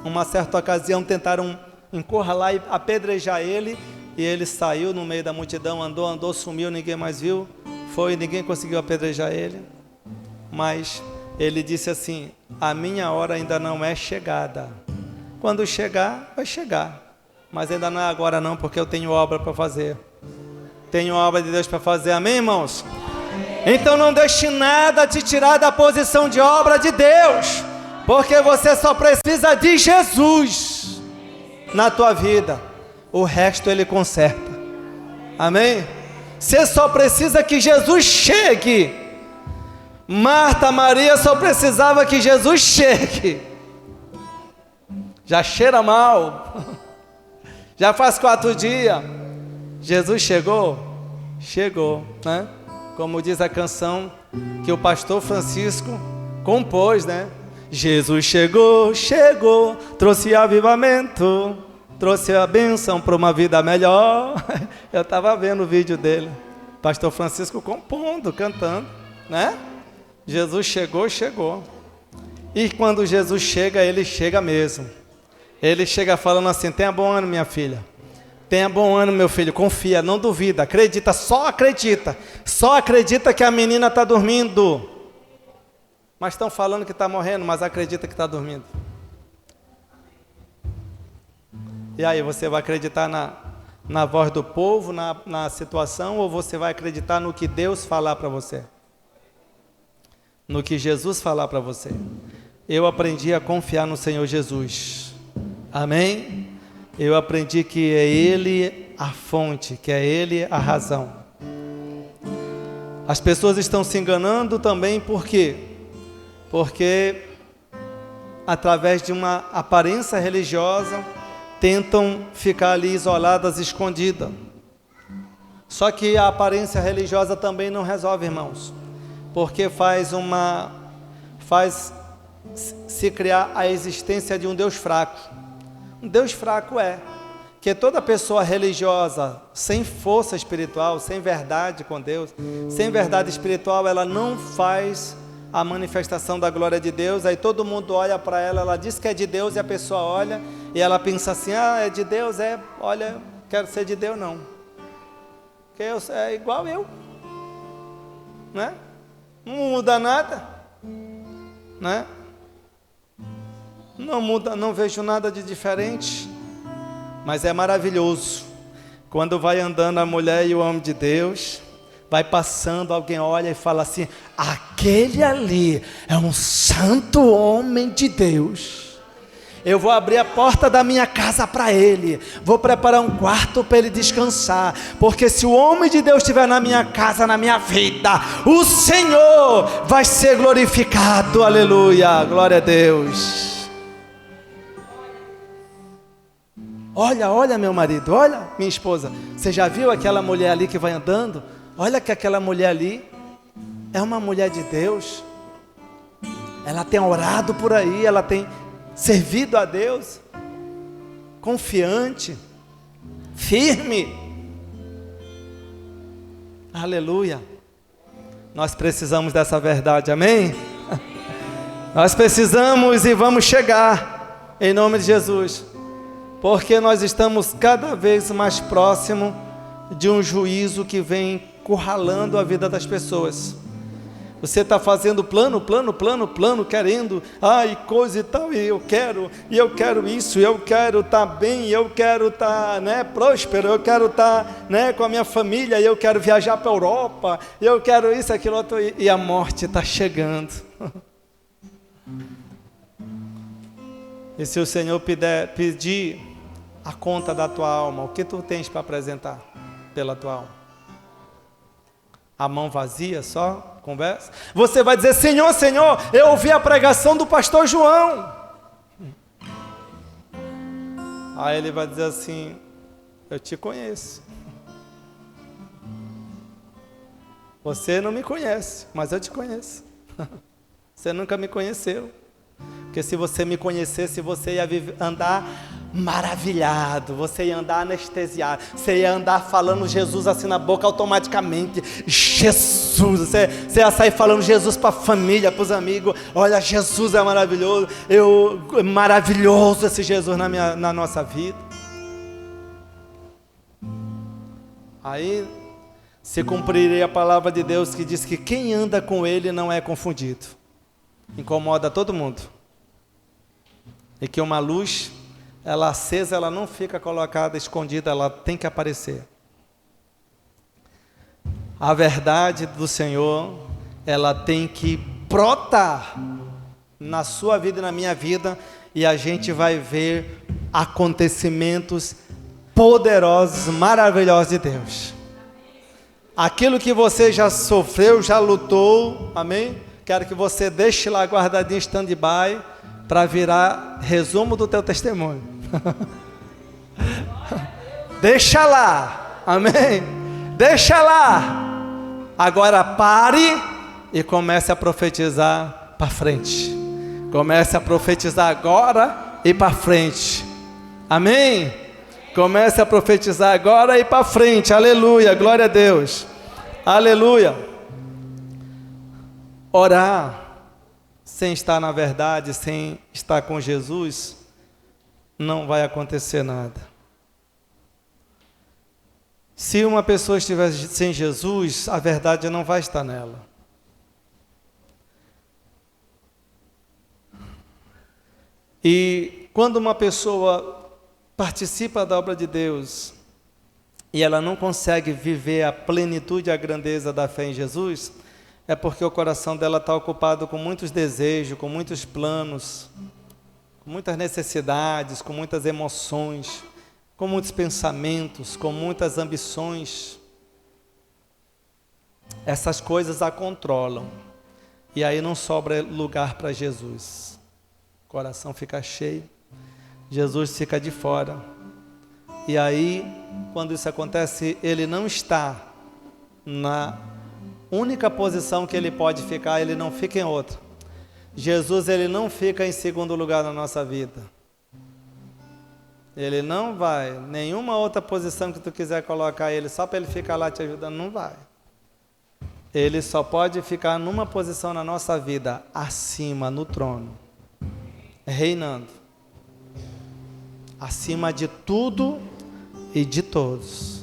Uma certa ocasião tentaram encurralar e apedrejar ele, e ele saiu no meio da multidão, andou, sumiu, ninguém mais viu, ninguém conseguiu apedrejar ele, mas ele disse assim: a minha hora ainda não é chegada, quando chegar, vai chegar, mas ainda não é agora não, porque eu tenho obra para fazer, tenho obra de Deus para fazer, amém, irmãos? Então não deixe nada te tirar da posição de obra de Deus, porque você só precisa de Jesus na tua vida, o resto ele conserta, amém? Você só precisa que Jesus chegue. Marta, Maria só precisava que Jesus chegue. Já cheira mal, já faz 4 dias, Jesus chegou, né? Como diz a canção que o pastor Francisco compôs, né? Jesus chegou, trouxe avivamento, trouxe a bênção para uma vida melhor. Eu estava vendo o vídeo dele, pastor Francisco compondo, cantando, né? Jesus chegou. E quando Jesus chega, ele chega mesmo. Ele chega falando assim: tenha bom ânimo, minha filha. Tenha bom ânimo, meu filho. Confia, não duvida, acredita, só acredita. Só acredita que a menina está dormindo. Mas estão falando que está morrendo, mas acredita que está dormindo. E aí, você vai acreditar na voz do povo, na situação, ou você vai acreditar no que Deus falar para você? No que Jesus falar para você? Eu aprendi a confiar no Senhor Jesus. Amém? Eu aprendi que é Ele a fonte, que é Ele a razão. As pessoas estão se enganando também por quê? Porque através de uma aparência religiosa tentam ficar ali isoladas, escondidas. Só que a aparência religiosa também não resolve, irmãos, porque faz se criar a existência de um Deus fraco. Um Deus fraco que toda pessoa religiosa, sem força espiritual, sem verdade com Deus, sem verdade espiritual, ela não faz a manifestação da glória de Deus. Aí todo mundo olha para ela, ela diz que é de Deus, e a pessoa olha e ela pensa assim: é de Deus, olha, quero ser de Deus não, porque é igual eu, né? Não muda nada, né? Não muda, não vejo nada de diferente. Mas é maravilhoso quando vai andando a mulher e o homem de Deus, vai passando, alguém olha e fala assim: aquele ali é um santo homem de Deus. Eu vou abrir a porta da minha casa para ele, vou preparar um quarto para ele descansar, porque se o homem de Deus estiver na minha casa, na minha vida, o Senhor vai ser glorificado. Aleluia, glória a Deus. Olha meu marido, olha minha esposa, você já viu aquela mulher ali que vai andando? Olha que aquela mulher ali é uma mulher de Deus. Ela tem orado por aí, ela tem servido a Deus, confiante, firme. Aleluia. Nós precisamos dessa verdade, amém? Nós precisamos e vamos chegar, em nome de Jesus, porque nós estamos cada vez mais próximo de um juízo que vem encurralando a vida das pessoas. Você está fazendo plano, querendo, coisa e tal, e eu quero isso, eu quero estar bem, eu quero estar, próspero, eu quero estar, com a minha família, eu quero viajar para a Europa, eu quero isso, aquilo, outro, e a morte está chegando. E se o Senhor pedir a conta da tua alma, o que tu tens para apresentar pela tua alma? A mão vazia só? Conversa? Você vai dizer: Senhor, eu ouvi a pregação do pastor João. Aí ele vai dizer assim: eu te conheço. Você não me conhece, mas eu te conheço. Você nunca me conheceu. Porque se você me conhecesse, você ia andar maravilhado, você ia andar anestesiado, você ia andar falando Jesus assim na boca automaticamente. Jesus, você ia sair falando Jesus para a família, para os amigos. Olha, Jesus é maravilhoso, maravilhoso esse Jesus na nossa vida. Aí se cumpriria a palavra de Deus que diz que quem anda com ele não é confundido. Incomoda todo mundo. E que uma luz, ela acesa, ela não fica colocada, escondida, ela tem que aparecer. A verdade do Senhor, ela tem que brotar na sua vida e na minha vida, e a gente vai ver acontecimentos poderosos, maravilhosos de Deus. Aquilo que você já sofreu, já lutou, amém? Quero que você deixe lá guardadinho, stand-by, para virar resumo do teu testemunho. Deixa lá, amém? Deixa lá. Agora pare e comece a profetizar para frente. Comece a profetizar agora e para frente. Amém? Comece a profetizar agora e para frente. Aleluia, glória a Deus. Aleluia. Orar sem estar na verdade, sem estar com Jesus, não vai acontecer nada. Se uma pessoa estiver sem Jesus, a verdade não vai estar nela. E quando uma pessoa participa da obra de Deus e ela não consegue viver a plenitude e a grandeza da fé em Jesus, é porque o coração dela está ocupado com muitos desejos, com muitos planos, com muitas necessidades, com muitas emoções, com muitos pensamentos, com muitas ambições. Essas coisas a controlam. E aí não sobra lugar para Jesus. O coração fica cheio, Jesus fica de fora. E aí, quando isso acontece, ele não está na única posição que ele pode ficar, ele não fica em outra. Jesus, ele não fica em segundo lugar na nossa vida. Ele não vai, nenhuma outra posição que tu quiser colocar ele, só para ele ficar lá te ajudando, não vai. Ele só pode ficar numa posição na nossa vida, acima, no trono, reinando, acima de tudo e de todos.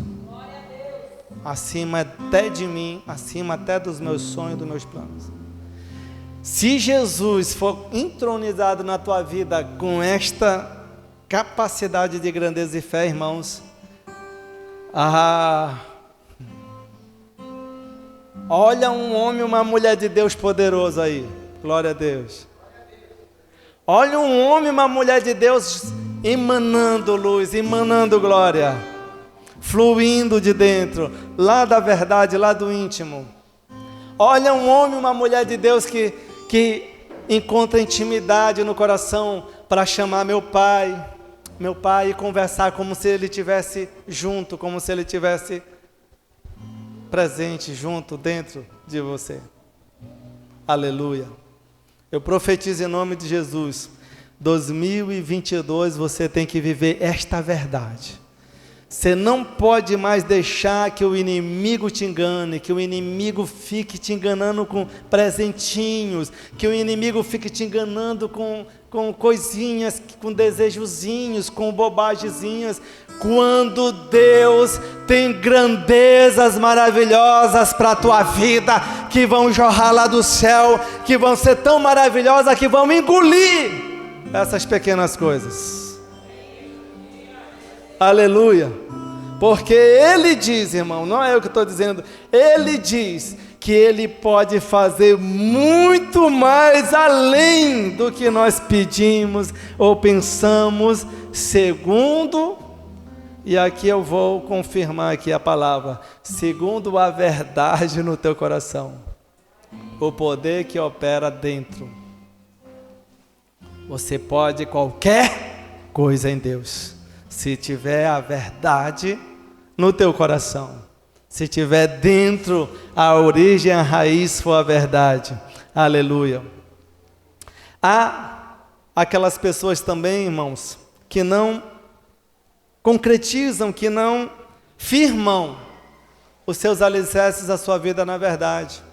Acima até de mim, acima até dos meus sonhos, dos meus planos. Se Jesus for entronizado na tua vida com esta capacidade de grandeza e fé, irmãos, olha um homem e uma mulher de Deus poderoso aí, glória a Deus. Olha um homem e uma mulher de Deus emanando luz, emanando glória, fluindo de dentro, lá da verdade, lá do íntimo. Olha um homem e uma mulher de Deus que encontra intimidade no coração para chamar meu pai, e conversar como se ele estivesse junto, como se ele estivesse presente, junto, dentro de você. Aleluia. Eu profetizo em nome de Jesus, 2022 você tem que viver esta verdade. Você não pode mais deixar que o inimigo te engane, que o inimigo fique te enganando com presentinhos, que o inimigo fique te enganando com coisinhas, com desejozinhos, com bobagemzinhas, quando Deus tem grandezas maravilhosas para a tua vida, que vão jorrar lá do céu, que vão ser tão maravilhosas, que vão engolir essas pequenas coisas. Aleluia. Porque Ele diz, irmão, não é eu que estou dizendo, Ele diz que Ele pode fazer muito mais além do que nós pedimos ou pensamos, segundo, e aqui eu vou confirmar aqui a palavra, segundo a verdade no teu coração, o poder que opera dentro. Você pode qualquer coisa em Deus, se tiver a verdade no teu coração, se tiver dentro a origem, a raiz for a verdade. Aleluia. Há aquelas pessoas também, irmãos, que não concretizam, que não firmam os seus alicerces da sua vida na verdade.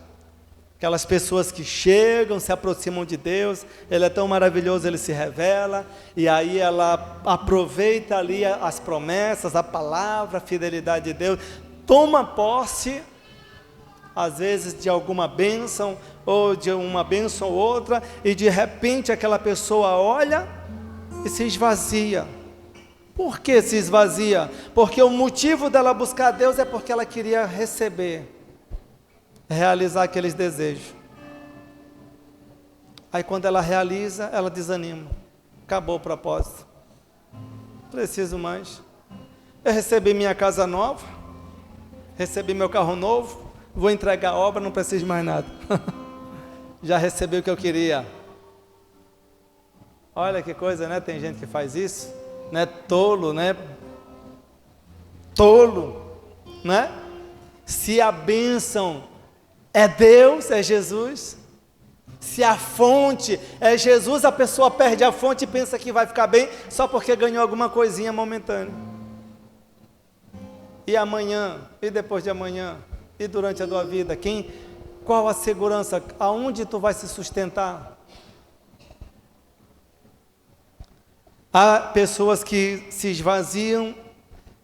Aquelas pessoas que chegam, se aproximam de Deus, Ele é tão maravilhoso, Ele se revela, e aí ela aproveita ali as promessas, a palavra, a fidelidade de Deus, toma posse, às vezes de alguma bênção, ou de uma bênção ou outra, e de repente aquela pessoa olha e se esvazia. Por que se esvazia? Porque o motivo dela buscar Deus é porque ela queria receber, realizar aqueles desejos. Aí quando ela realiza, ela desanima. Acabou o propósito. Preciso mais. Eu recebi minha casa nova, recebi meu carro novo, vou entregar a obra, não preciso mais nada. Já recebi o que eu queria. Olha que coisa, né? Tem gente que faz isso, né? Tolo, né? Tolo, né? Se a bênção é Deus, é Jesus, se a fonte é Jesus, a pessoa perde a fonte e pensa que vai ficar bem só porque ganhou alguma coisinha momentânea. E amanhã, e depois de amanhã, e durante a tua vida, qual a segurança? Aonde tu vai se sustentar? Há pessoas que se esvaziam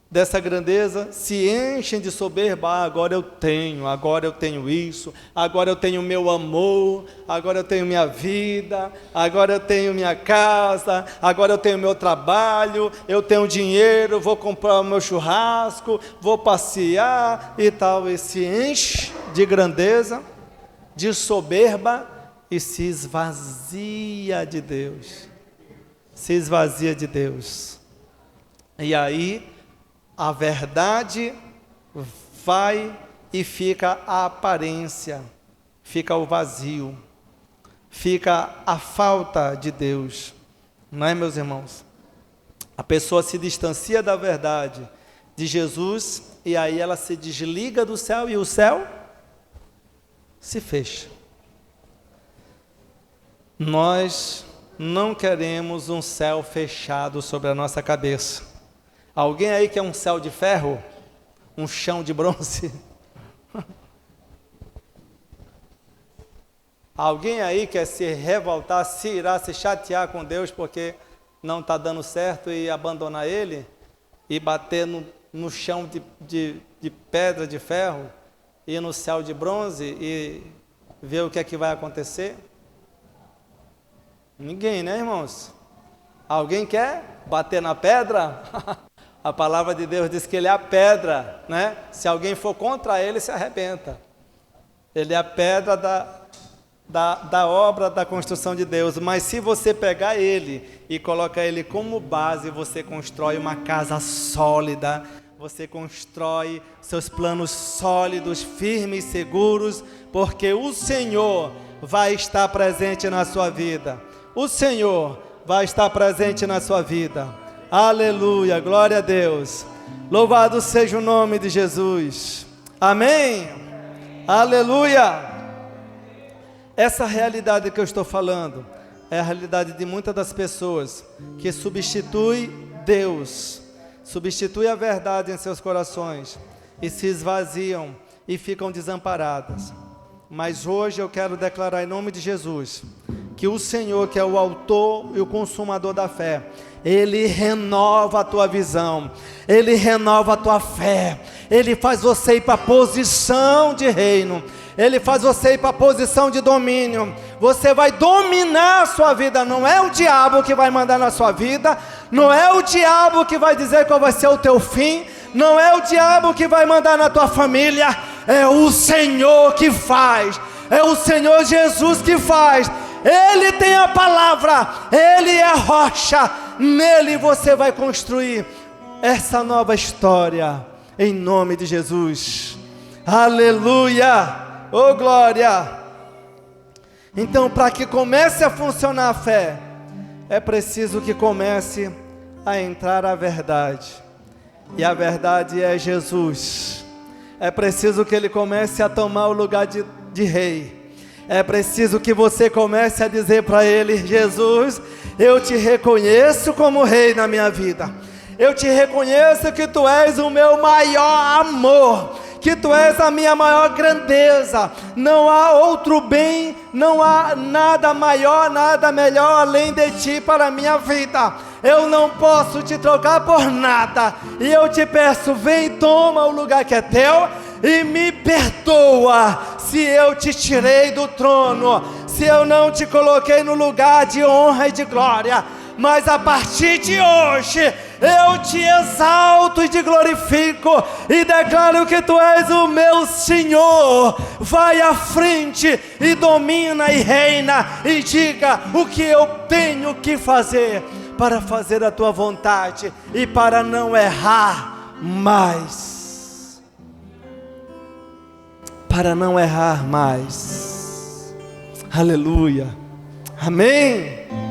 dessa grandeza, se enchem de soberba. Agora eu tenho isso, agora eu tenho meu amor, agora eu tenho minha vida, agora eu tenho minha casa, agora eu tenho meu trabalho, eu tenho dinheiro, vou comprar o meu churrasco, vou passear e tal, e se enche de grandeza, de soberba e se esvazia de Deus. Se esvazia de Deus. E aí a verdade vai e fica a aparência, fica o vazio, fica a falta de Deus, não é, meus irmãos? A pessoa se distancia da verdade de Jesus e aí ela se desliga do céu e o céu se fecha. Nós não queremos um céu fechado sobre a nossa cabeça. Alguém aí quer um céu de ferro? Um chão de bronze? Alguém aí quer se revoltar, se irar, se chatear com Deus porque não está dando certo e abandonar Ele? E bater no chão de pedra, de ferro? E no céu de bronze e ver o que é que vai acontecer? Ninguém, né, irmãos? Alguém quer bater na pedra? A palavra de Deus diz que Ele é a pedra, né? Se alguém for contra Ele, se arrebenta. Ele é a pedra da obra da construção de Deus. Mas se você pegar Ele e colocar Ele como base, você constrói uma casa sólida, você constrói seus planos sólidos, firmes, seguros, porque o Senhor vai estar presente na sua vida. O Senhor vai estar presente na sua vida. Aleluia, glória a Deus. Louvado seja o nome de Jesus. Amém. Aleluia. Essa realidade que eu estou falando é a realidade de muitas das pessoas que substitui Deus, substitui a verdade em seus corações e se esvaziam e ficam desamparadas. Mas hoje eu quero declarar em nome de Jesus que o Senhor, que é o autor e o consumador da fé, Ele renova a tua visão, Ele renova a tua fé, Ele faz você ir para a posição de reino. Ele faz você ir para a posição de domínio. Você vai dominar a sua vida. Não é o diabo que vai mandar na sua vida. Não é o diabo que vai dizer qual vai ser o teu fim. Não é o diabo que vai mandar na tua família. É o Senhor que faz. É o Senhor Jesus que faz. Ele tem a palavra. Ele é a rocha. Nele você vai construir essa nova história. Em nome de Jesus. Aleluia. Oh glória! Então, para que comece a funcionar a fé, é preciso que comece a entrar a verdade. E a verdade é Jesus. É preciso que Ele comece a tomar o lugar de rei. É preciso que você comece a dizer para Ele: Jesus, eu te reconheço como rei na minha vida. Eu te reconheço que Tu és o meu maior amor, que Tu és a minha maior grandeza. Não há outro bem, não há nada maior, nada melhor além de Ti para a minha vida. Eu não posso Te trocar por nada. E eu te peço, vem, toma o lugar que é Teu e me perdoa se eu Te tirei do trono, se eu não Te coloquei no lugar de honra e de glória. Mas a partir de hoje, eu Te exalto e Te glorifico, e declaro que Tu és o meu Senhor. Vai à frente e domina e reina, e diga o que eu tenho que fazer para fazer a Tua vontade, e para não errar mais. Para não errar mais. Aleluia. Amém.